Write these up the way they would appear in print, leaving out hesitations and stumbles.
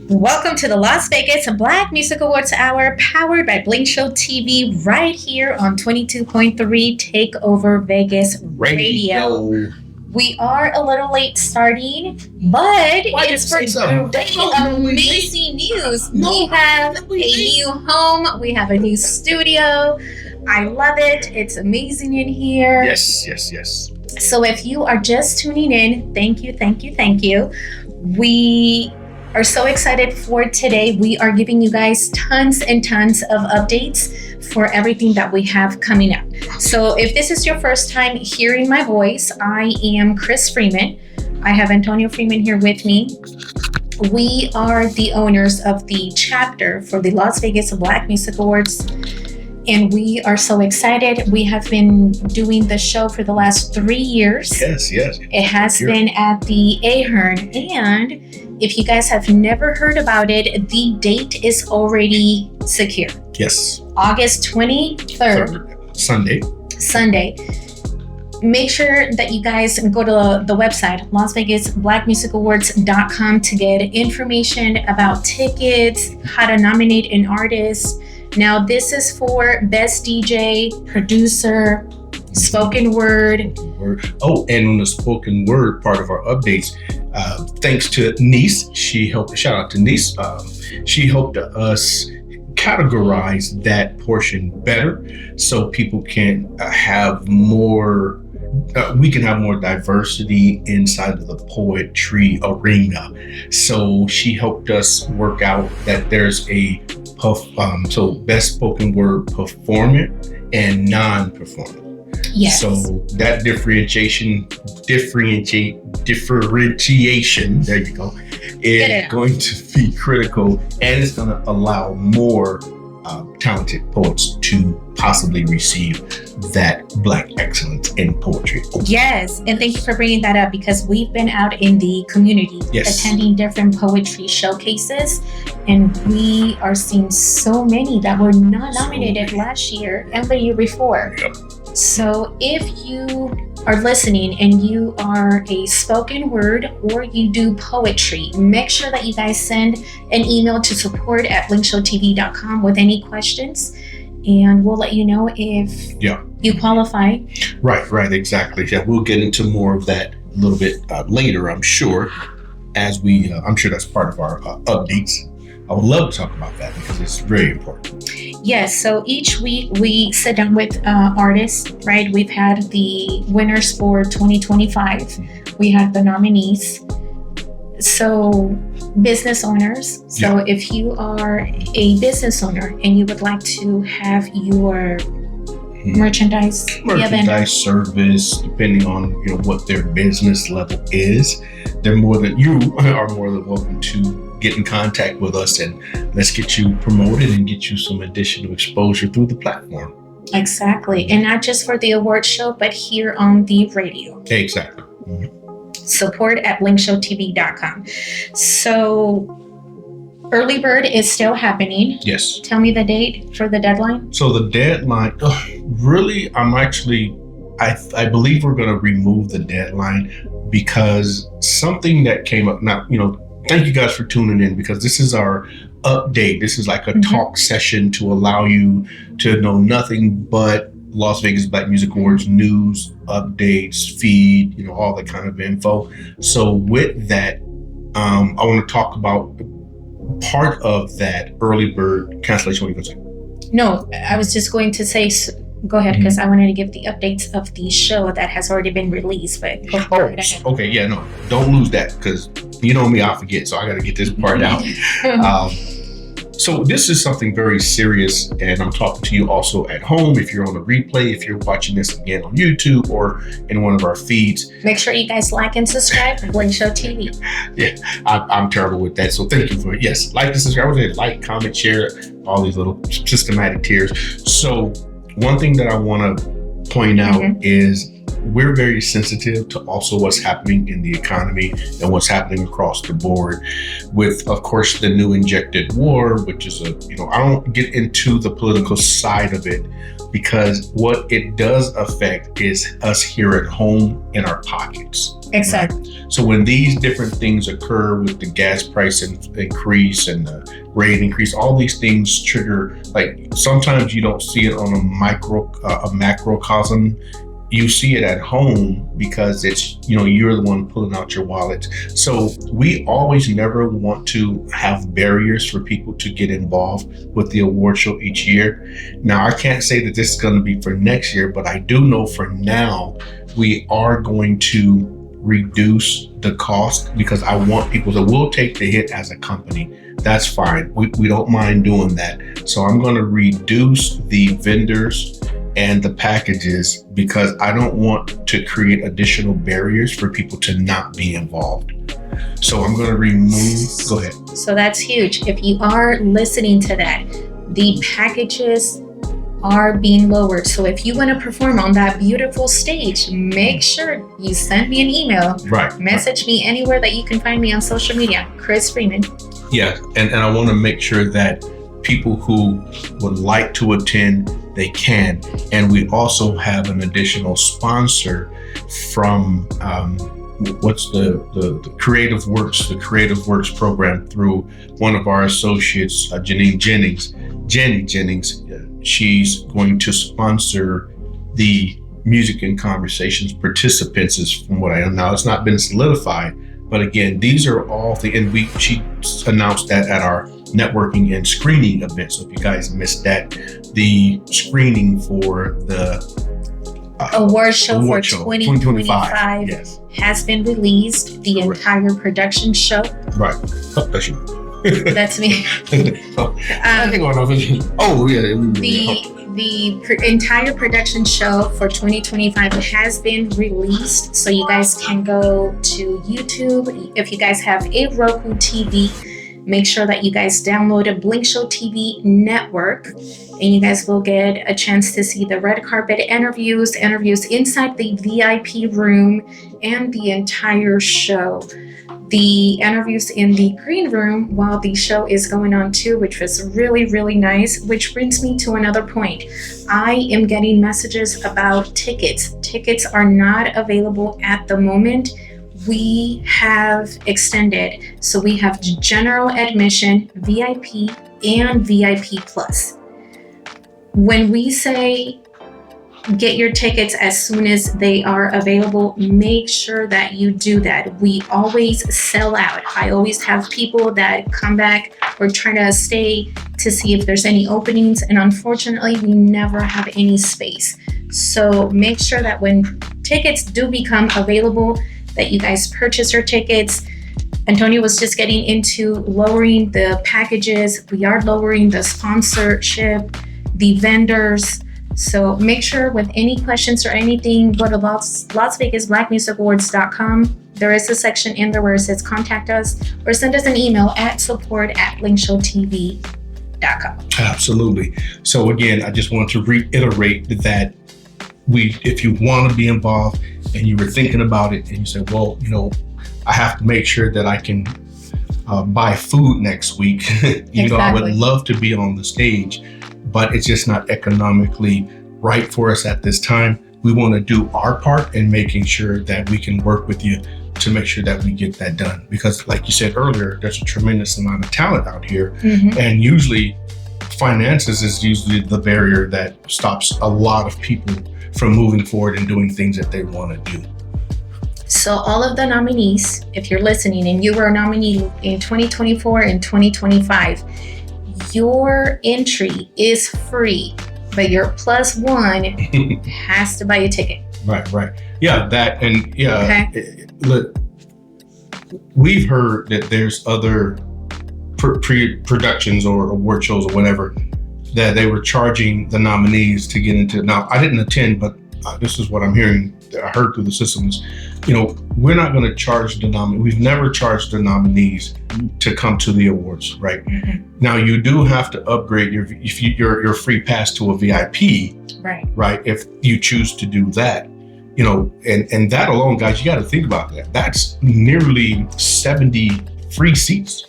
Welcome to the Las Vegas Black Music Awards Hour, powered by Blink Show TV, right here on 22.3 Takeover Vegas Radio. We are a little late starting, but it's for amazing news. We have a new home. We have a new studio. I love it. It's amazing in here. Yes. So if you are just tuning in, thank you. We are so excited for today. We are giving you guys tons and tons of updates for everything that we have coming up. So if this is your first time hearing my voice, I am Chris Freeman. I have Antonio Freeman here with me. We are the owners of the chapter for the Las Vegas Black Music Awards. And we are so excited. We have been doing the show for the last 3 years. Yes. It has been at the Ahern. And if you guys have never heard about it, the date is already secure. Yes. August 23rd. Sunday. Make sure that you guys go to the website, LasVegasBlackMusicAwards.com, to get information about tickets, how to nominate an artist. Now, this is for Best DJ, Producer, Spoken Word. Oh, and on the spoken word part of our updates, thanks to Nice, shout out to Nice. She helped us categorize that portion better so people can have more. We can have more diversity inside of the poetry arena. So she helped us work out that there's a so best spoken word performant and non-performant. Yes. So that differentiation, there you go, is going to be critical, and it's going to allow more talented poets to possibly receive that Black excellence in poetry. Yes, and thank you for bringing that up, because we've been out in the community attending different poetry showcases, and we are seeing so many that were not nominated last year and the year before. Yep. So if you are listening and you are a spoken word or you do poetry, make sure that you guys send an email to support@blinkshowtv.com with any questions, and we'll let you know if you qualify. Right, exactly. Yeah, we'll get into more of that a little bit later, I'm sure, I'm sure that's part of our updates. I would love to talk about that because it's very important. Yes, so each week we sit down with artists, right? We've had the winners for 2025. We had the nominees. So business owners. So if you are a business owner and you would like to have your merchandise service, depending on what their business level is, you are more than welcome to get in contact with us, and let's get you promoted and get you some additional exposure through the platform. Exactly. And not just for the award show, but here on the radio. Exactly. Support@blinkshowtv.com. So early bird is still happening. Yes. Tell me the date for the deadline. So the deadline, really, I believe we're going to remove the deadline because something that came up now, thank you guys for tuning in, because this is our update. This is like a talk session to allow you to know nothing but Las Vegas Black Music Awards news, updates, feed, all that kind of info. So with that, I want to talk about part of that early bird cancellation. What are you going to say? No, I was just going to say, go ahead, because I wanted to give the updates of the show that has already been released. But okay, no, don't lose that, because you know me, I forget, so I got to get this part out. So this is something very serious, and I'm talking to you also at home. If you're on a replay, if you're watching this again on YouTube or in one of our feeds, make sure you guys like and subscribe to Blink Show TV. Yeah, I'm terrible with that, so thank you for it. Yes, like and subscribe, like, comment, share, all these little systematic tiers. So one thing that I want to point out is we're very sensitive to also what's happening in the economy and what's happening across the board with, of course, the new injected war, which is I don't get into the political side of it because what it does affect is us here at home in our pockets. Exactly. Right? So when these different things occur with the gas price increase and the rate increase, all these things trigger, like sometimes you don't see it on a macrocosm. You see it at home because it's, you're the one pulling out your wallet. So we always never want to have barriers for people to get involved with the award show each year. Now, I can't say that this is going to be for next year, but I do know for now, we are going to reduce the cost because I want people that will take the hit as a company. That's fine. We don't mind doing that. So I'm going to reduce the vendors and the packages because I don't want to create additional barriers for people to not be involved. So I'm going to go ahead. So that's huge. If you are listening to that, the packages are being lowered. So if you want to perform on that beautiful stage, make sure you send me an email. Right. Message me anywhere that you can find me on social media, Chris Freeman. Yeah. And I want to make sure that people who would like to attend, they can. And we also have an additional sponsor from what's the Creative Works program through one of our associates, Jenny Jennings. She's going to sponsor the Music and Conversations participants, is from what I know. Now, it's not been solidified, but again, these are all she announced that at our networking and screening event. So if you guys missed that, the screening for the award show for 2025 yes, has been released. The Correct. Entire production show. Right. Oh, that's you. That's me. I think The entire production show for 2025 has been released, so you guys can go to YouTube. If you guys have a Roku TV, make sure that you guys download a Blink Show TV network, and you guys will get a chance to see the red carpet interviews inside the VIP room, and the entire show. The interviews in the green room while the show is going on too, which was really, really nice, which brings me to another point. I am getting messages about tickets. Tickets are not available at the moment. We have extended. So we have general admission, VIP, and VIP plus. When we say get your tickets as soon as they are available, make sure that you do that. We always sell out. I always have people that come back or try to stay to see if there's any openings, and unfortunately we never have any space. So make sure that when tickets do become available, that you guys purchase your tickets. Antonio was just getting into lowering the packages. We are lowering the sponsorship, the vendors. So make sure with any questions or anything, go to Las Vegas BlackMusicAwards.com. There is a section in there where it says contact us, or send us an email at support@blinkshowtv.com. Absolutely. So again, I just want to reiterate that if you want to be involved and you were thinking about it and you said, well, I have to make sure that I can buy food next week. Exactly. I would love to be on the stage, but it's just not economically right for us at this time. We want to do our part in making sure that we can work with you to make sure that we get that done. Because like you said earlier, there's a tremendous amount of talent out here. Mm-hmm. And usually finances is usually the barrier that stops a lot of people from moving forward and doing things that they want to do. So all of the nominees, if you're listening and you were a nominee in 2024 and 2025, your entry is free, but your plus one has to buy a ticket. Right. Yeah, that, and yeah, Okay. Look, we've heard that there's other pre-productions or award shows or whatever that they were charging the nominees to get into. Now, I didn't attend, but this is what I'm hearing. I heard through the systems. We're not going to charge the nominees. We've never charged the nominees to come to the awards, right? Mm-hmm. Now, you do have to upgrade your free pass to a VIP, Right. right? If you choose to do that, and that alone, guys, you got to think about that. That's nearly 70 free seats.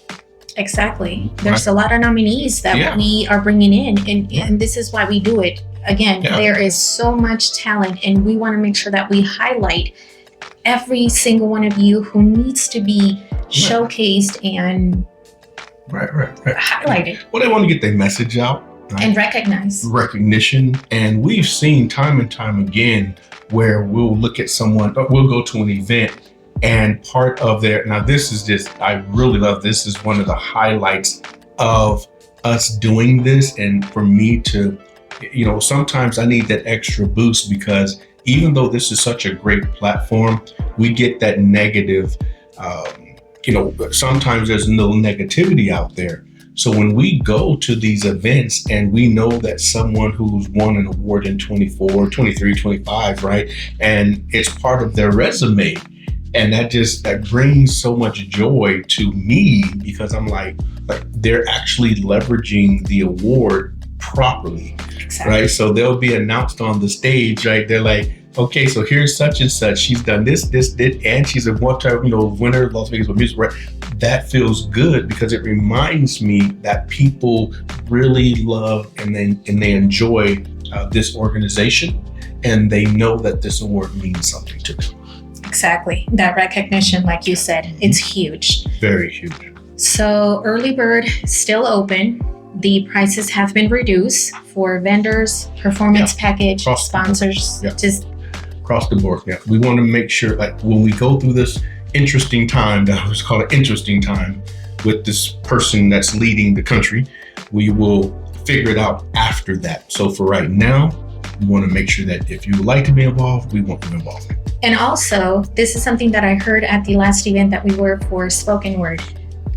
Exactly. There's a lot of nominees that we are bringing in, and this is why we do it. Again, there is so much talent, and we want to make sure that we highlight every single one of you who needs to be showcased and highlighted. Well, they want to get their message out. Right? And recognition. And we've seen time and time again where we'll look at someone, we'll go to an event, and part of their, now this is just, I really love this, is one of the highlights of us doing this. And for me to, sometimes I need that extra boost, because even though this is such a great platform, we get that negative, sometimes there's a little negativity out there. So when we go to these events and we know that someone who's won an award in 24, 23, 25, right? And it's part of their resume. And that brings so much joy to me, because I'm like they're actually leveraging the award properly, right? So they'll be announced on the stage, right? They're like, okay, so here's such and such. She's done this, and she's a one-time, winner of Las Vegas with Music, right? That feels good, because it reminds me that people really love and they enjoy this organization, and they know that this award means something to them. Exactly. That recognition, like you said, it's huge. Very huge. So early bird still open. The prices have been reduced for vendors, performance package, sponsors, just across the board. Yeah. We want to make sure, like, when we go through this interesting time, that was called an interesting time with this person that's leading the country, we will figure it out after that. So for right now, we want to make sure that if you would like to be involved, we want you involved. And also, this is something that I heard at the last event that we were for Spoken Word.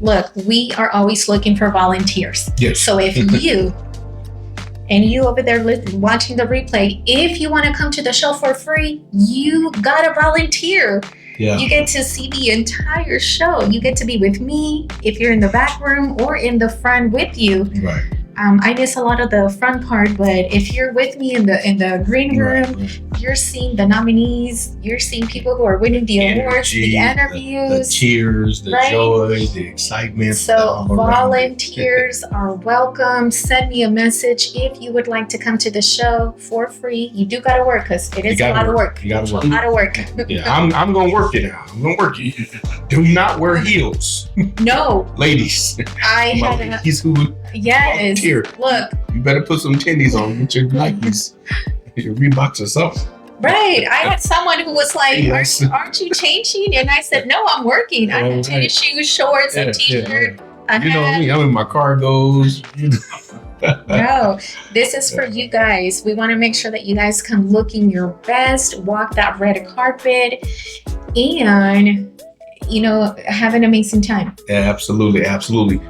Look, we are always looking for volunteers. Yes. So if you over there watching the replay, if you want to come to the show for free, you gotta volunteer. Yeah. You get to see the entire show. You get to be with me if you're in the back room or in the front with you. Right. I miss a lot of the front part, but if you're with me in the green room, you're seeing the nominees, you're seeing people who are winning the awards, the interviews, the cheers, the joy, the excitement. So volunteers are welcome. Send me a message if you would like to come to the show for free. You do gotta work, because it is a lot of work. You gotta work. A lot of work. Yeah, I'm gonna work it out. I'm gonna work it. Do not wear heels. No. Ladies. I had he's who. Yes. Here, look. You better put some tendies on. Get your Nikes, your Reeboks or something. Right. I had someone who was like, aren't you changing? And I said, no, I'm working. I have tennis shoes, shorts, and t-shirt. You know me. I'm in my cargos. No, this is for you guys. We want to make sure that you guys come looking your best, walk that red carpet, and have an amazing time. Yeah, absolutely.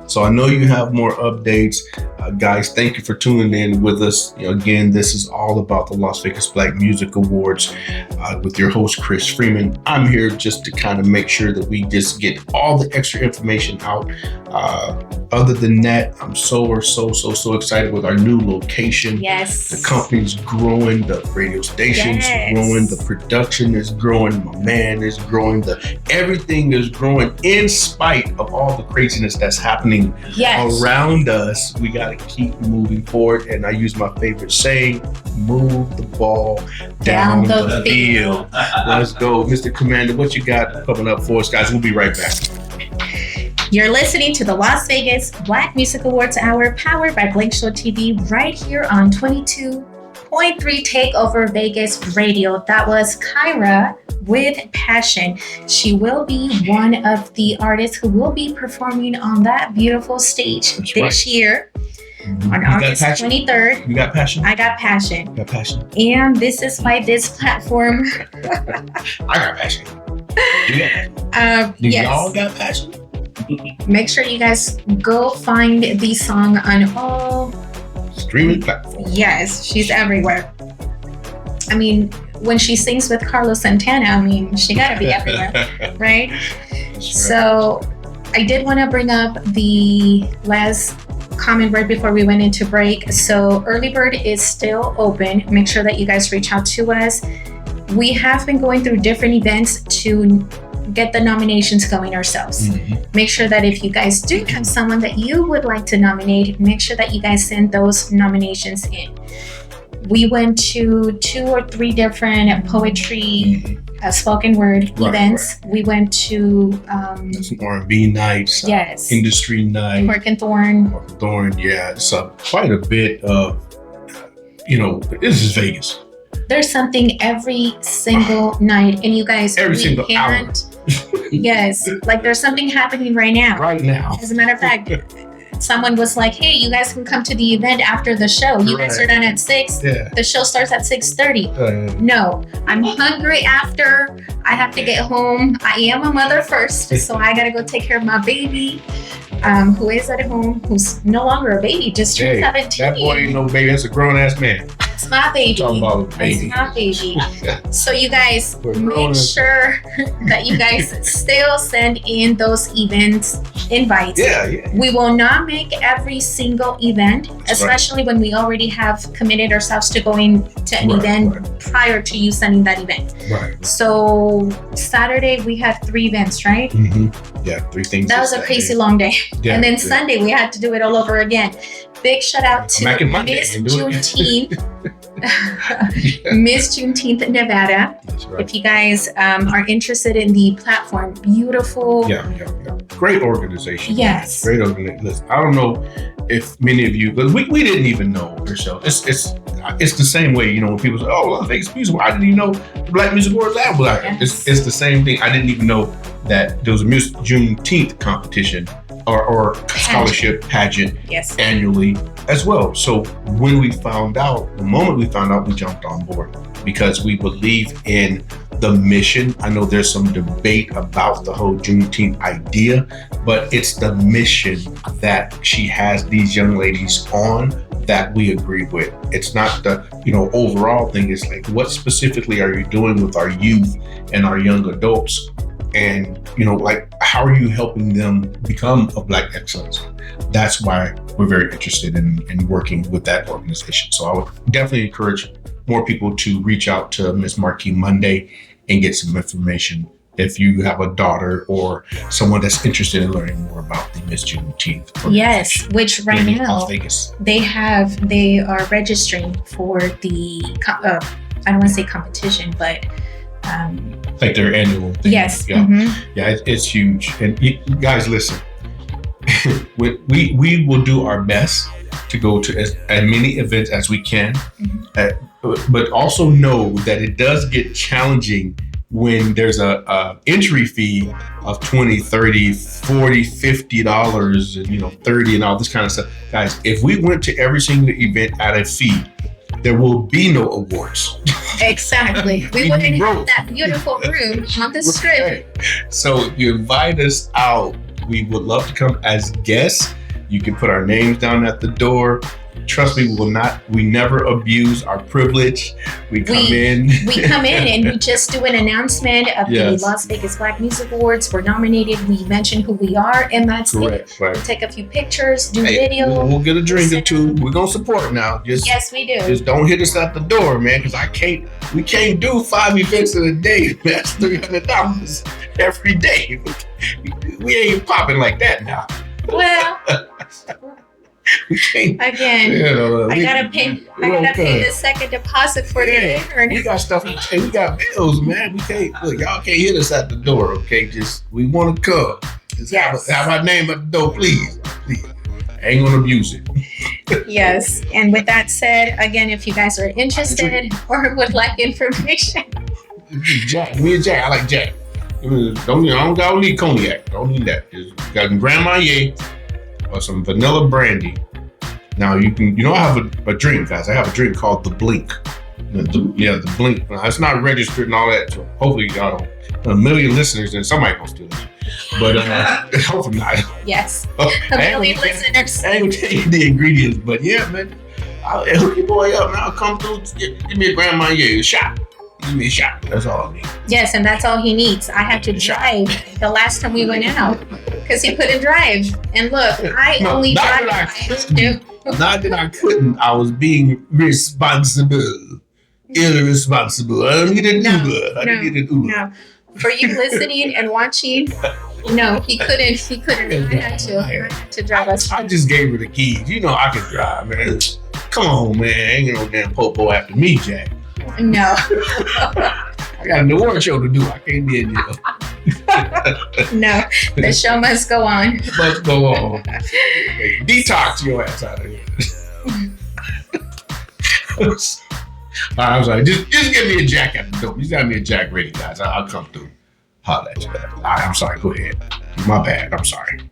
So I know you have more updates. Guys, thank you for tuning in with us. Again, this is all about the Las Vegas Black Music Awards with your host, Chris Freeman. I'm here just to kind of make sure that we just get all the extra information out. Other than that, I'm so excited with our new location. Yes. The company's growing, the radio station's growing, the production is growing, my man is growing, everything is growing in spite of all the craziness that's happening around us. We got to keep moving forward. And I use my favorite saying, move the ball down the field. Let's go. Mr. Commander, what you got coming up for us, guys? We'll be right back. You're listening to the Las Vegas Black Music Awards Hour, powered by Blake Show TV, right here on 22.3 Takeover Vegas Radio. That was Kyra with Passion. She will be one of the artists who will be performing on that beautiful stage this year. On August 23rd. You got passion? I got passion. You got passion? And this is why this platform. I got passion. You got passion? Do y'all got passion? Make sure you guys go find the song on all streaming platforms. Yes, she's everywhere. I mean, when she sings with Carlos Santana, she gotta be everywhere, right? So I did want to bring up the last comment right before we went into break. So Early Bird is still open. Make sure that you guys reach out to us. we have been going through different events to get the nominations going ourselves. Make sure that if you guys do have someone that you would like to nominate, make sure that you guys send those nominations in. We went to 2 or 3 different poetry, spoken word events. We went to some R&B nights, yes, industry night, Cork and Thorn. Yeah, so quite a bit of, this is Vegas. There's something every single night, and you guys, every single hour. Yes, like there's something happening right now. Right now. As a matter of fact, someone was like, "Hey, you guys can come to the event after the show. You guys are done at 6. Yeah. The show starts at 6:30." No, I'm hungry after. I have to get home. I am a mother first, so I gotta go take care of my baby, who is at home, who's no longer a baby, just turned 17. That boy ain't no baby. That's a grown ass man. It's my baby. Talking about baby. It's my baby. So you guys make sure that you guys still send in those events invites. Yeah. We will not make every single event, especially when we already have committed ourselves to going to an event prior to you sending that event. Right. So Saturday we had 3 events, right? Yeah, 3 things. That was a crazy long day. Yeah, and then Sunday we had to do it all over again. Big shout out to Miss Juneteenth. Miss Juneteenth Nevada. That's right. If you guys are interested in the platform, beautiful. Yeah. Great organization. Yes. Great organization. I don't know if many of you, because we didn't even know ourselves. It's the same way, when people say, "Oh, Las Vegas Music," I didn't even know the Black Music Awards. It's the same thing. I didn't even know that there was a Miss Juneteenth competition or scholarship pageant annually as well. So when we found out, the moment we found out, we jumped on board because we believe in the mission. I know there's some debate about the whole Juneteenth idea, but it's the mission that she has these young ladies on that we agree with. It's not the, overall thing. It's like, what specifically are you doing with our youth and our young adults? And, how are you helping them become a Black excellence? That's why we're very interested in working with that organization. So I would definitely encourage more people to reach out to Ms. Marquis Monday and get some information if you have a daughter or someone that's interested in learning more about the Miss Juneteenth. Yes, which right now Las Vegas. they are registering for the, I don't want to say competition, but like their annual thing. Yes. Yeah, it's huge. And you guys, listen, we will do our best to go to as many events as we can, but also know that it does get challenging when there's a entry fee of $20, $30, $40, $50 and 30 and all this kind of stuff. Guys, if we went to every single event at a fee, there will be no awards. Exactly. We wouldn't have that beautiful room on the strip. So if you invite us out, we would love to come as guests. You can put our names down at the door. Trust me, we never abuse our privilege. We come in and we just do an announcement of the Las Vegas Black Music Awards. We're nominated. We mention who we are, and that's it. Right. We take a few pictures, do video. We'll get a drink or 2. We're gonna support now. Yes, we do. Just don't hit us at the door, man, because we can't do 5 events in a day. That's $300 every day. We ain't popping like that now. Well. Again, I gotta pay the second deposit for the intern. We got stuff. Hey, we got bills, man. We can't y'all can't hit us at the door, okay? We want to come. Just have our name at the door, please. I ain't gonna abuse it. Yes, and with that said, again, if you guys are interested or would like information, Jack, me and Jack. I like Jack. I don't need cognac. Don't need that. Just got some Grand Marnier or some vanilla brandy. Now I have a drink, guys. I have a drink called the Blink. The Blink. It's not registered and all that. So hopefully y'all don't. A million listeners and somebody gonna steal it. But hopefully not. Yes. A million listeners. I ain't gonna tell you the ingredients, but yeah, man. I'll hook your boy up, man. I'll come through. Give me a Grand Marnier, a shot. Give me a shot. That's all I need. Yes, and that's all he needs. I had to drive the last time we went out because he couldn't drive. And look, only drive. Not that I couldn't. I was being responsible. irresponsible. I don't need an No, Uber. I don't need an Uber. No, for you listening and watching, no, he couldn't. I had to drive us. I just gave her the keys. You know I can drive, man. Come on, man. Ain't no damn popo after me, Jack. No. I got an award show to do. I can't be in jail. No, the show must go on. Let's go on. Detox your ass out of here. I'm sorry. Just give me a Jack at the door. Just got me a Jack ready, guys. I'll come through. Holla at you. I'm sorry. Go ahead. My bad. I'm sorry.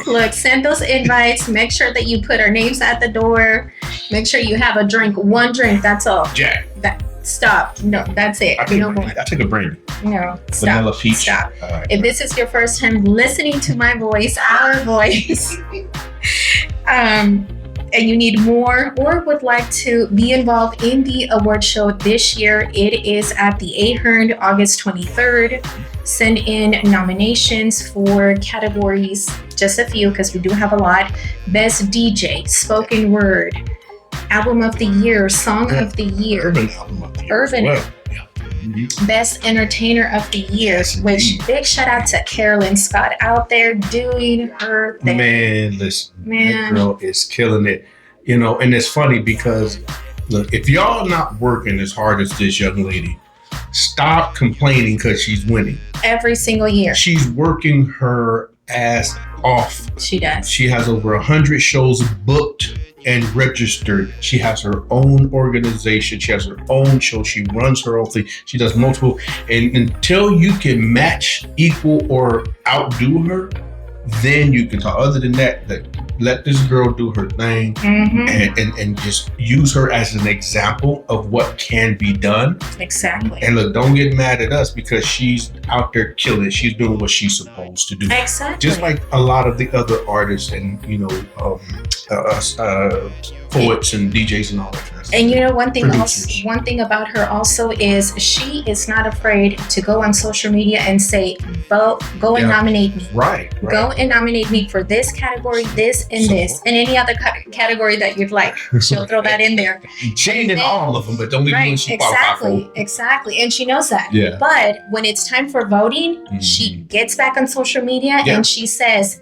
Look, send those invites. Make sure that you put our names at the door. Make sure you have a drink. One drink. That's all. Jack. Stop. No, that's it. I take a brandy. No, stop. Vanilla peach. Stop. Right. If this is your first time listening to my voice, our voice, and you need more or would like to be involved in the award show this year, it is at the Ahern, August 23rd. Send in nominations for categories, just a few because we do have a lot. Best DJ, spoken word, album of the year, song of the year, Urban album of the year. Urban. Well, yeah. Mm-hmm. Best entertainer of the year, Yes, which indeed. big shout out to Carolyn Scott out there doing her thing. Man, listen. Man. That girl is killing it. You know, and it's funny because, look, if y'all not working as hard as this young lady, stop complaining because she's winning. Every single year. She's working her ass off. She does. She has over 100 shows booked and registered. She has her own organization. She has her own show. She runs her own thing. She does multiple. And until you can match, equal, or outdo her, then you can talk. Other than that, let this girl do her thing and just use her as an example of what can be done. Exactly. And look, don't get mad at us because she's out there killing it. She's doing what she's supposed to do. Exactly. Just like a lot of the other artists and, you know, poets and DJs and all that kind of stuff. And you know, one thing about her also is she is not afraid to go on social media and say, go and nominate me. Right. Go and nominate me for this category, this and this, and any other category that you'd like. She'll throw that in there. She ain't in all of them, but don't leave Right, one she qualified for. exactly. And she knows that. Yeah. But when it's time for voting, she gets back on social media and she says,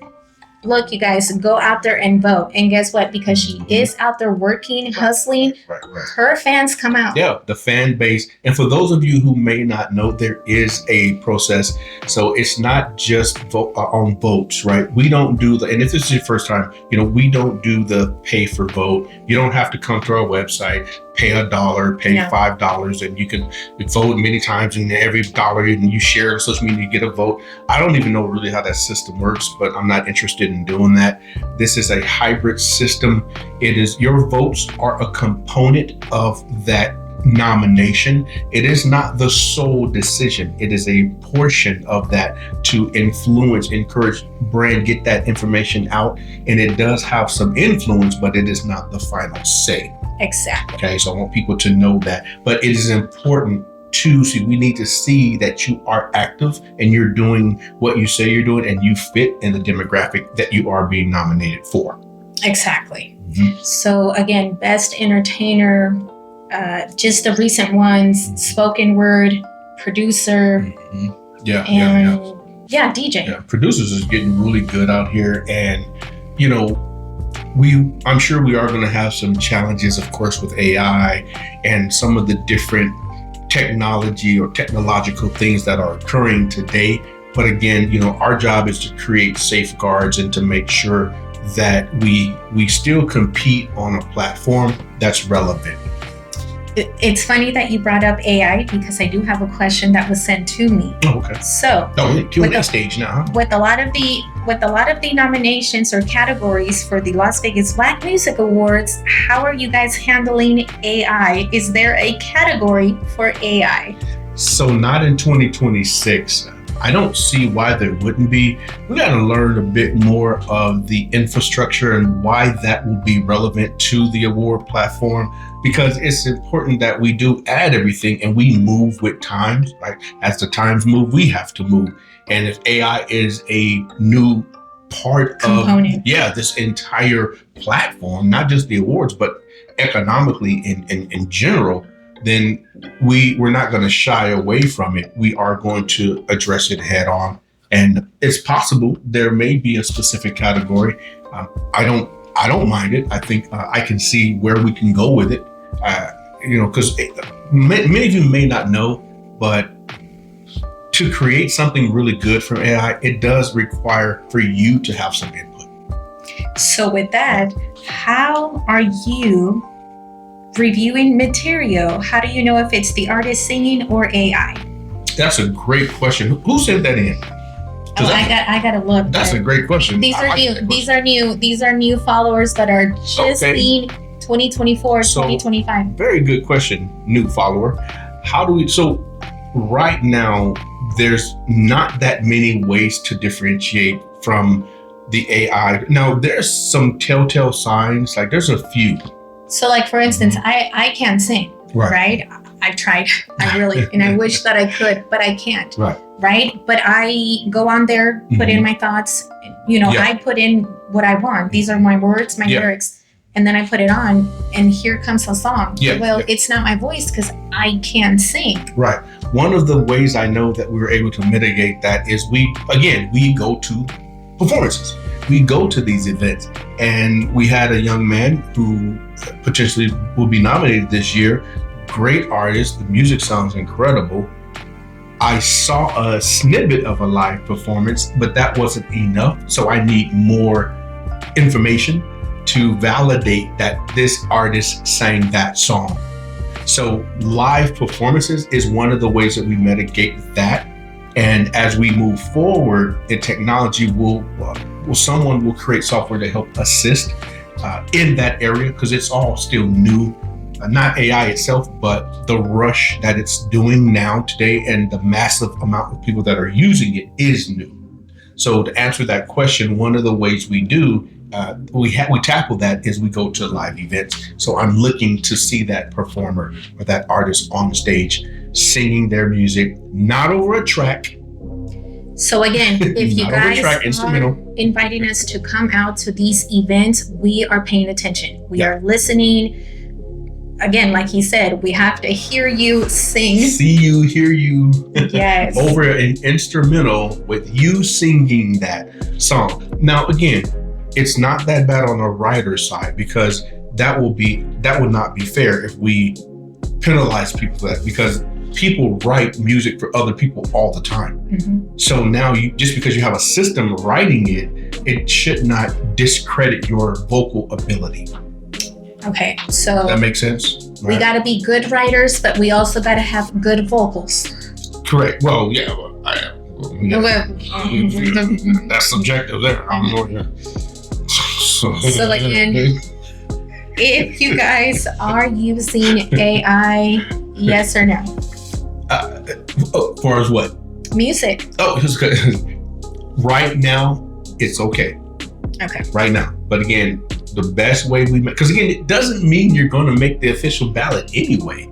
look, you guys, go out there and vote. And guess what? Because she is out there working, hustling, Right. her fans come out. Yeah, the fan base. And for those of you who may not know, there is a process. So it's not just on votes, right? We don't do and if this is your first time, you know, we don't do the pay for vote. You don't have to come to our website, pay $1, pay $5, and you can vote many times, and every dollar and you share on social media, you get a vote. I don't even know really how that system works, but I'm not interested in doing that. This is a hybrid system. It is, your votes are a component of that nomination. It is not the sole decision. It is a portion of that to influence, encourage brand, get that information out. And it does have some influence, but it is not the final say. Exactly. Okay, so I want people to know that. But it is important to see, we need to see that you are active and you're doing what you say you're doing and you fit in the demographic that you are being nominated for. Exactly. So again, best entertainer, just the recent ones, spoken word, producer, DJ. Yeah, producers is getting really good out here, and you know, I'm sure we are going to have some challenges, of course, with AI and some of the different technology or technological things that are occurring today. But again, you know, our job is to create safeguards and to make sure that we still compete on a platform that's relevant. It's funny that you brought up AI because I do have a question that was sent to me. Oh, okay. So, Q&A stage now. With a lot of the nominations or categories for the Las Vegas Black Music Awards, how are you guys handling AI? Is there a category for AI? So not in 2026. I don't see why there wouldn't be. We got to learn a bit more of the infrastructure and why that will be relevant to the award platform, because it's important that we do add everything and we move with times. Like as the times move, we have to move. And if AI is a new component of this entire platform, not just the awards, but economically in general, then we're not going to shy away from it. We are going to address it head on. And it's possible there may be a specific category. I don't mind it. I think I can see where we can go with it. Because many of you may not know, but to create something really good from AI, it does require for you to have some input. So with that, how are you reviewing material? How do you know if it's the artist singing or AI? That's a great question. Who sent that in? Oh, I gotta look. That's a great question. These are new. These are new followers that are just seeing 2024, 2025. Very good question, new follower. So right now, there's not that many ways to differentiate from the AI. Now, there's some telltale signs, like there's a few. So like, for instance, I can't sing, right? I've tried, and I wish that I could, but I can't. Right. But I go on there, put in my thoughts, I put in what I want. These are my words, my lyrics, and then I put it on and here comes a song. It's not my voice because I can't sing. Right. One of the ways I know that we were able to mitigate that is we go to performances. We go to these events, and we had a young man who potentially will be nominated this year. Great artist. The music sounds incredible. I saw a snippet of a live performance, but that wasn't enough. So I need more information to validate that this artist sang that song. So live performances is one of the ways that we mitigate that. And as we move forward in technology, someone will create software to help assist in that area, because it's all still new. Not AI itself, but the rush that it's doing now today and the massive amount of people that are using it is new. So to answer that question, one of the ways we do, we tackle that is we go to live events. So I'm looking to see that performer or that artist on stage singing their music, not over a track. So again, if you guys are inviting us to come out to these events, we are paying attention. We are listening. Again, like he said, we have to hear you sing. See you, hear you. Yes. Over an instrumental with you singing that song. Now, again, it's not that bad on the writer's side, because that would not be fair if we penalize people for that, because people write music for other people all the time. Mm-hmm. So now just because you have a system writing it should not discredit your vocal ability. Okay, so that makes sense. Right? We got to be good writers, but we also got to have good vocals. Correct. Well, yeah. That's subjective there. I don't know. So again, if you guys are using AI, yes or no? As far as what? Music. Oh, right now, it's okay. Okay. Right now. But again, the best way because again, it doesn't mean you're going to make the official ballot anyway.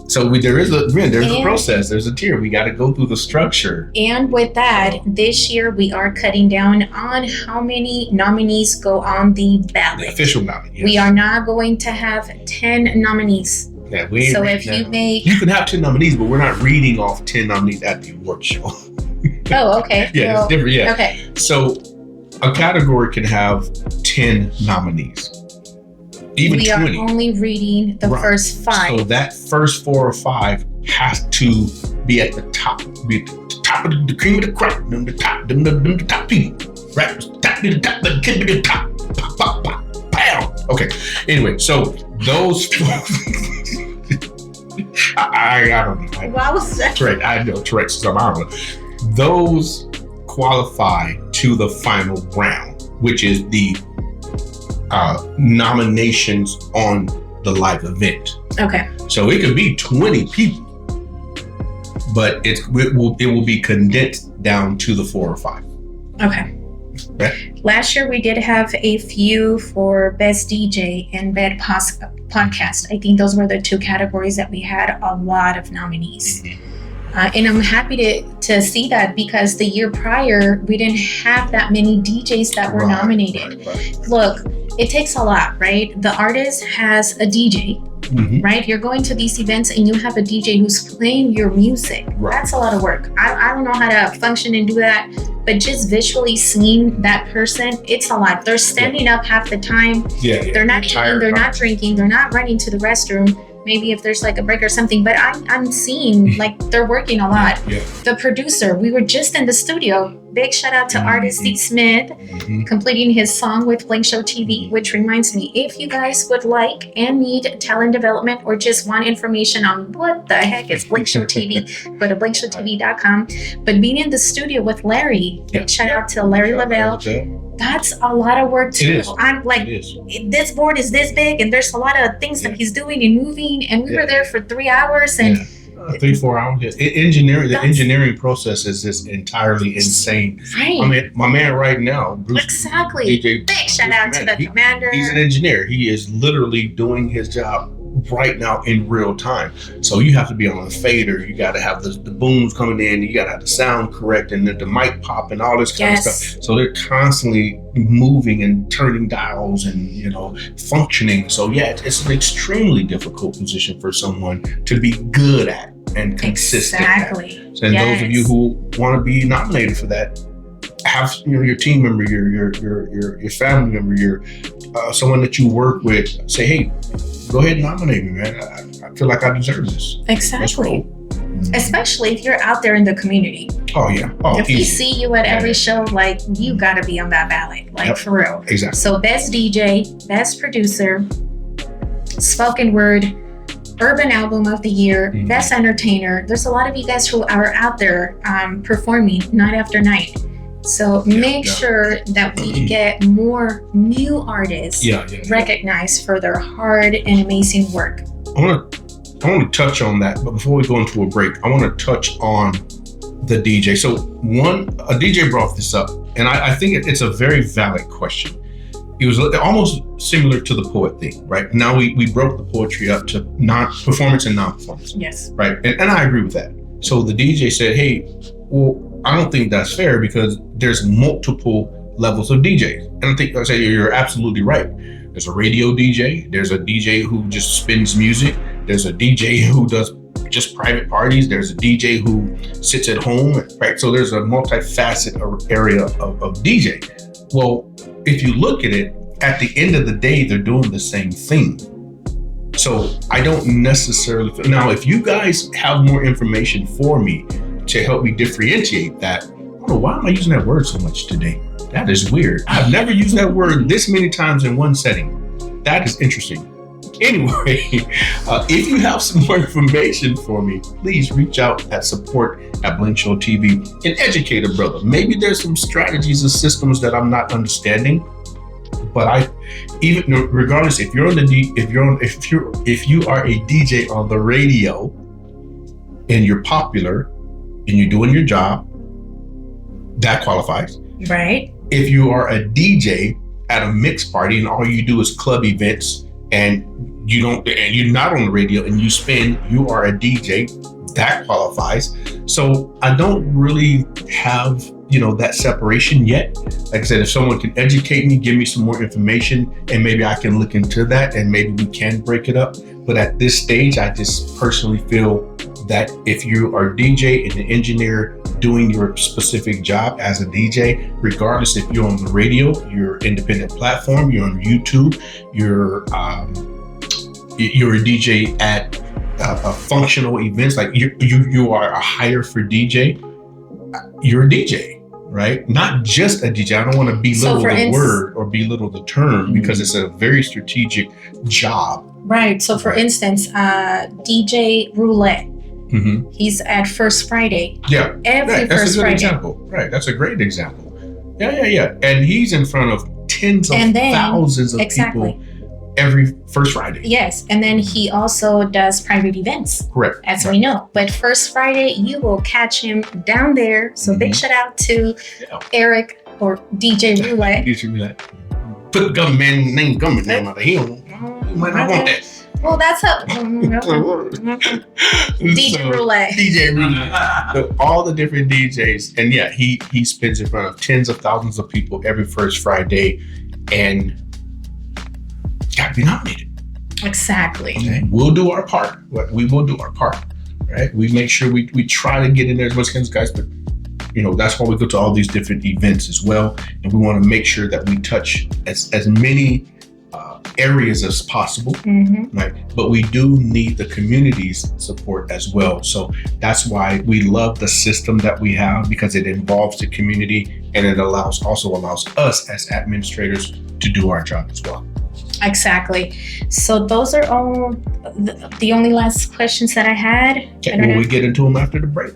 So there's a process, there's a tier. We got to go through the structure. And with that, this year we are cutting down on how many nominees go on the ballot. The official ballot, yes. We are not going to have 10 nominees. Yeah, you can have 10 nominees, but we're not reading off 10 nominees at the award show. Oh, okay. Yeah, it's different. Yeah. Okay. So a category can have 10 nominees. Even we 20. Are only reading the first 5. So that first 4 or 5 has to be at the top. Be at the top of the cream of the crop. Them the top people. Right? Top be the top, but can be the top. Pop, pop, pop, pow. Okay. Anyway, so those I don't know. What was that? Correct. I know. Correct. So I don't know. Those qualify to the final round, which is the nominations on the live event. Okay. So it could be 20 people, but it will be condensed down to the 4 or 5. Okay. Last year we did have a few for best DJ and best podcast. I think those were the 2 categories that we had a lot of nominees. Mm-hmm. And I'm happy to see that, because the year prior, we didn't have that many DJs that were nominated. Right. Look, it takes a lot, right? The artist has a DJ, right? You're going to these events and you have a DJ who's playing your music. Right. That's a lot of work. I don't know how to function and do that, but just visually seeing that person, it's a lot. They're standing up half the time. Yeah. They're not eating, they're not drinking, they're not running to the restroom. Maybe if there's like a break or something, but I'm seeing like they're working a lot. Yeah. The producer, we were just in the studio. Big shout out to artist Steve Smith, completing his song with Blink Show TV, which reminds me, if you guys would like and need talent development or just want information on what the heck is Blink Show TV, go to blinkshowtv.com. But being in the studio with Larry, big shout out to Larry Lavelle. That's a lot of work too. It is. I'm like, this board is this big and there's a lot of things that he's doing and moving, and we were there for 3 hours and 3-4 hours. The engineering process is just entirely insane. Right. I mean, my man right now, Bruce, exactly. DJ, big shout out to the commander. He's an engineer. He is literally doing his job right now in real time. So you have to be on the fader. You got to have the booms coming in. You got to have the sound correct and the mic pop and all this kind of stuff. So they're constantly moving and turning dials and, functioning. So it's an extremely difficult position for someone to be good at and consistent exactly. at. So those of you who want to be nominated for that, have your team member, your family member, your someone that you work with, say, hey, go ahead and nominate me, man. I feel like I deserve this. Exactly. Especially if you're out there in the community. Oh, yeah. If we see you at every show, like, you got to be on that ballot, like, for real. Exactly. So best DJ, best producer, spoken word, urban album of the year, best entertainer. There's a lot of you guys who are out there performing night after night. So make sure that we get more new artists recognized for their hard and amazing work. I want to touch on that, but before we go into a break, I want to touch on the DJ. So a DJ brought this up, and I think it's a very valid question. It was almost similar to the poet thing, right? Now we broke the poetry up to performance and non-performance. Yes. Right, and I agree with that. So the DJ said, hey, well, I don't think that's fair because there's multiple levels of DJs. And I say you're absolutely right. There's a radio DJ. There's a DJ who just spins music. There's a DJ who does just private parties. There's a DJ who sits at home, right? So there's a multifaceted area of DJ. Well, if you look at it, at the end of the day, they're doing the same thing. So I don't necessarily now, if you guys have more information for me to help me differentiate that, I don't know, why am I using that word so much today? That is weird. I've never used that word this many times in one setting. That is interesting. Anyway, if you have some more information for me, please reach out at support@Blink Show TV and educate a brother. Maybe there's some strategies and systems that I'm not understanding, but regardless, if you are a DJ on the radio and you're popular and you're doing your job, that qualifies. Right. If you are a DJ at a mixed party and all you do is club events and you're not on the radio and you spin, you are a DJ, that qualifies. So I don't really have, that separation yet. Like I said, if someone can educate me, give me some more information, and maybe I can look into that and maybe we can break it up. But at this stage, I just personally feel that if you are a DJ and an engineer doing your specific job as a DJ, regardless if you're on the radio, your independent platform, you're on YouTube, you're a DJ at functional events, like you are a hire for DJ, you're a DJ, right? Not just a DJ. I don't want to belittle the word or belittle the term because it's a very strategic job. Right. So for instance, DJ Roulette, he's at First Friday. Yeah. First Friday. Example. Right. That's a great example. Yeah. And he's in front of tens of thousands of people every First Friday. Yes. And then he also does private events. Correct. As we know. But First Friday, you will catch him down there. So big shout out to Eric or DJ Roulette. Put the government name down on the hill. You might not want that. Well, that's up. DJ Roulette. DJ Roulette. All the different DJs. And he spins in front of tens of thousands of people every First Friday and got to be nominated. Exactly. Okay. We'll do our part. We will do our part. Right. We make sure we try to get in there as much as guys, but that's why we go to all these different events as well. And we want to make sure that we touch as many areas as possible, right? But we do need the community's support as well. So that's why we love the system that we have, because it involves the community and it also allows us as administrators to do our job as well. Exactly. So those are all the only last questions that I had. Okay, will we get into them after the break?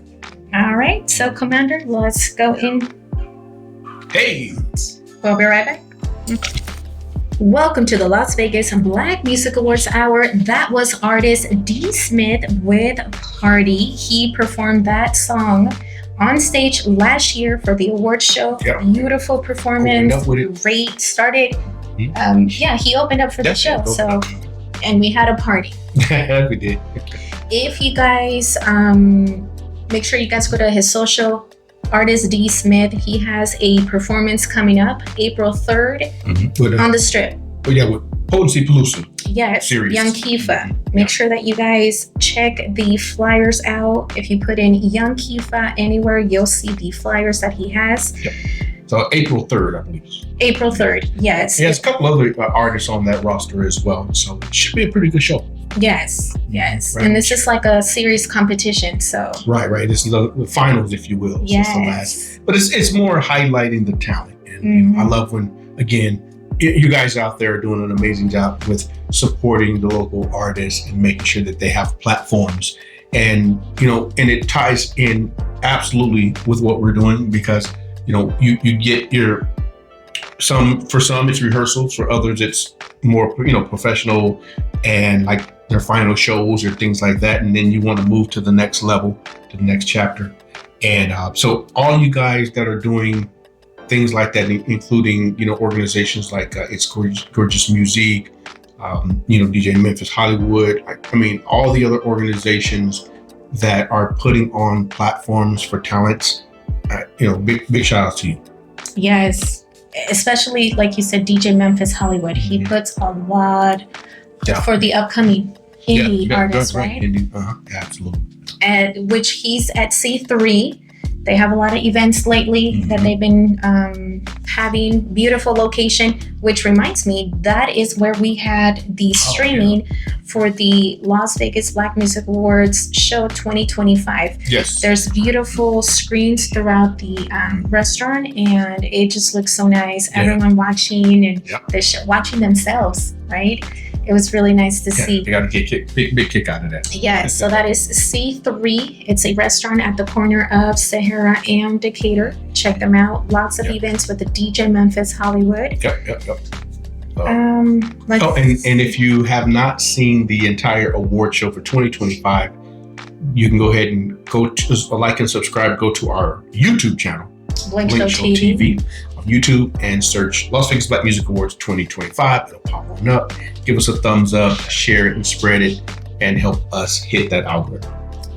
All right. So Commander, let's go in. Hey. We'll be right back. Welcome to the Las Vegas Black Music Awards Hour. That was artist D. Smith with Party. He performed that song on stage last year for the award show. Yep. Beautiful performance. Great. Started. He opened up for the show. So, and we had a party. We did. If you guys, make sure you guys go to his social. Artist D. Smith, he has a performance coming up April 3rd on the Strip. Oh yeah, with Potency Palooza. Yes, series. Young Kifa. Make sure that you guys check the flyers out. If you put in Young Kifa anywhere, you'll see the flyers that he has. Yep. So April 3rd, I believe. April 3rd, yes. He has a couple other artists on that roster as well, so it should be a pretty good show. Yes. Right. And this is like a series competition, so. Right. This is the finals, if you will. Yes. So it's the last. But it's more highlighting the talent. And I love when, again, you guys out there are doing an amazing job with supporting the local artists and making sure that they have platforms. And, and it ties in absolutely with what we're doing, because, you get for some it's rehearsals, for others it's more, professional and like their final shows or things like that. And then you want to move to the next level, to the next chapter. And so all you guys that are doing things like that, including, organizations like It's Gorgeous Music, DJ Memphis Hollywood, all the other organizations that are putting on platforms for talents, big shout out to you. Yes. Especially, like you said, DJ Memphis Hollywood. He puts a lot for the upcoming indie artists, right? Absolutely. And which he's at C3. They have a lot of events lately that they've been having. Beautiful location, which reminds me, that is where we had the streaming for the Las Vegas Black Music Awards show 2025. Yes. There's beautiful screens throughout the restaurant, and it just looks so nice. Yeah. Everyone watching and watching themselves, right? It was really nice to see. They got a big kick out of that. Yes, so that is C3. It's a restaurant at the corner of Sahara and Decatur. Check them out. Lots of events with the DJ Memphis Hollywood. Yep. And if you have not seen the entire award show for 2025, you can go ahead and go to like and subscribe. Go to our YouTube channel, Blink Show TV. On YouTube, and search Las Vegas Black Music Awards 2025. It'll pop on up. Give us a thumbs up, share it and spread it, and help us hit that algorithm.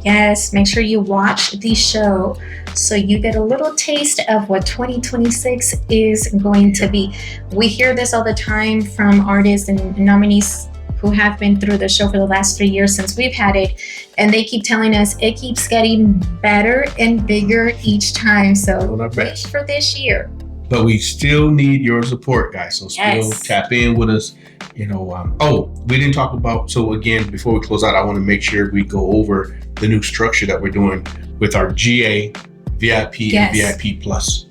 Yes, make sure you watch the show so you get a little taste of what 2026 is going to be. We hear this all the time from artists and nominees who have been through the show for the last 3 years since we've had it, and they keep telling us it keeps getting better and bigger each time. So wait for this year. But we still need your support, guys. So still tap in with us. We didn't talk about, so again, before we close out, I want to make sure we go over the new structure that we're doing with our GA, VIP, and VIP Plus.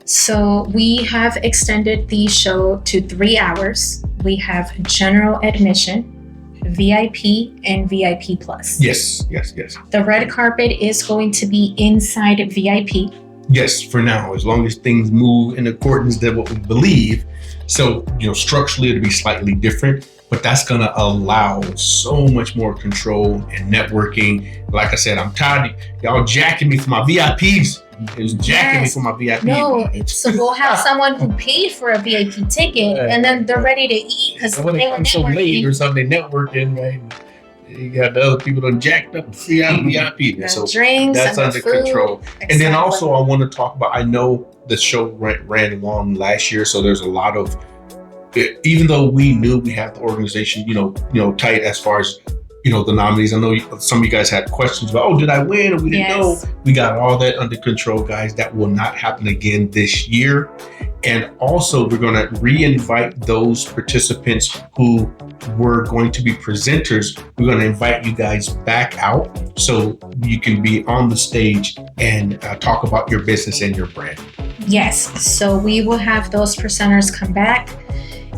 So we have extended the show to 3 hours. We have general admission, VIP, and VIP Plus. Yes. The red carpet is going to be inside VIP. Yes, for now, as long as things move in accordance to what we believe. So, structurally it'll be slightly different, but that's going to allow so much more control and networking. Like I said, I'm tired of y'all jacking me for my VIPs. It's jacking me for my VIP. No, so we'll have someone who paid for a VIP ticket and then they're ready to eat because when they it comes so late or something, networking, right? You got the other people done jacked up VIP. So drinks, that's under control. Exactly. And then also I want to talk about, I know the show ran long last year, so there's a lot of even though we knew we had the organization, tight as far as, the nominees. I know some of you guys had questions about, oh, did I win? We didn't know. We got all that under control, guys. That will not happen again this year. And also, we're going to re-invite those participants who were going to be presenters. We're going to invite you guys back out so you can be on the stage and talk about your business and your brand. Yes. So we will have those presenters come back.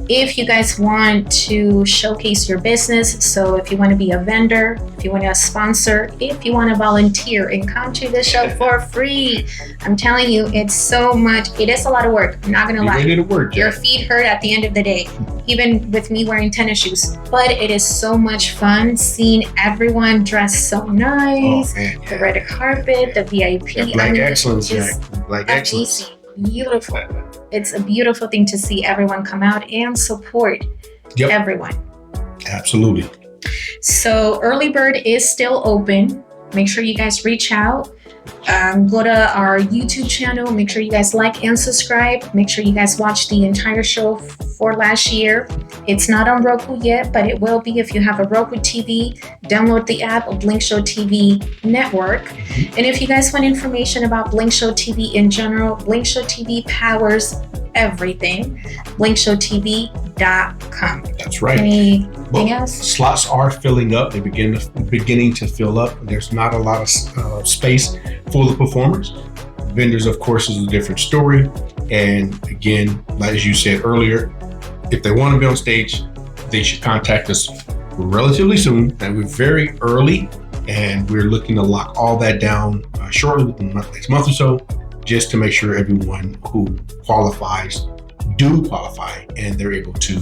If you guys want to showcase your business, so if you want to be a vendor, if you want to sponsor, if you want to volunteer and come to the show for free, I'm telling you, it is a lot of work. I'm not going to lie. Ready to work, your feet hurt at the end of the day, even with me wearing tennis shoes. But it is so much fun seeing everyone dressed so nice, the red carpet, the VIP. Black excellence, Black excellence. Beautiful. It's a beautiful thing to see everyone come out and support everyone. Absolutely. So Early Bird is still open. Make sure you guys reach out. Go to our YouTube channel. Make sure you guys like and subscribe. Make sure you guys watch the entire show for last year. It's not on Roku yet, but it will be if you have a Roku TV. Download the app of Blink Show TV Network. And if you guys want information about Blink Show TV in general, Blink Show TV powers everything. BlinkShowTV.com. That's right. Anything else? Slots are filling up. They're beginning to fill up. There's not a lot of space for the performers. Vendors, of course, is a different story. And again, as you said earlier, if they want to be on stage, they should contact us relatively soon. And we're very early, and we're looking to lock all that down shortly, within the next month or so, just to make sure everyone who qualifies do qualify and they're able to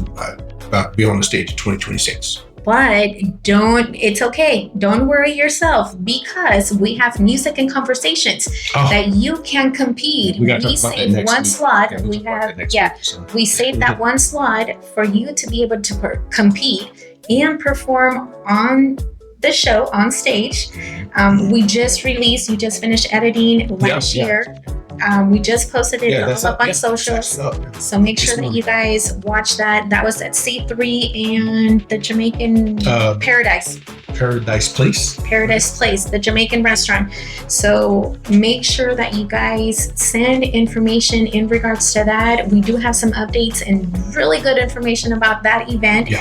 be on the stage in 2026. But it's okay. Don't worry yourself, because we have music and conversations that you can compete. We saved one slot. We saved that one slot for you to be able to compete and perform on the show on stage. You just finished editing last year. We just posted it up on socials. So make sure that you guys watch that. That was at C3 and the Jamaican Paradise Place, the Jamaican restaurant. So make sure that you guys send information in regards to that. We do have some updates and really good information about that event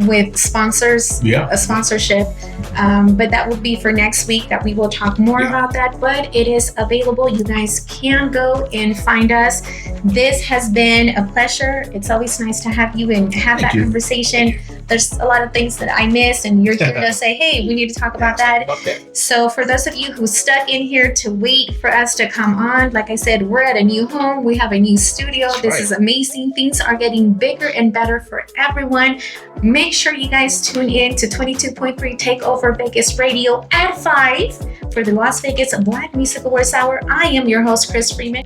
with sponsors, a sponsorship. But that will be for next week, that we will talk more about that. But it is available. You guys can go and find us. This has been a pleasure. It's always nice to have you and have that conversation. There's a lot of things that I missed, and you're here to say, hey, we need to talk about that. So for those of you who stuck in here to wait for us to come on, like I said, we're at a new home. We have a new studio. This is amazing. Things are getting bigger and better for everyone. Make sure you guys tune in to 22.3 Takeover Vegas Radio at 5 for the Las Vegas Black Music Awards Hour. I am your host, Chris Freeman.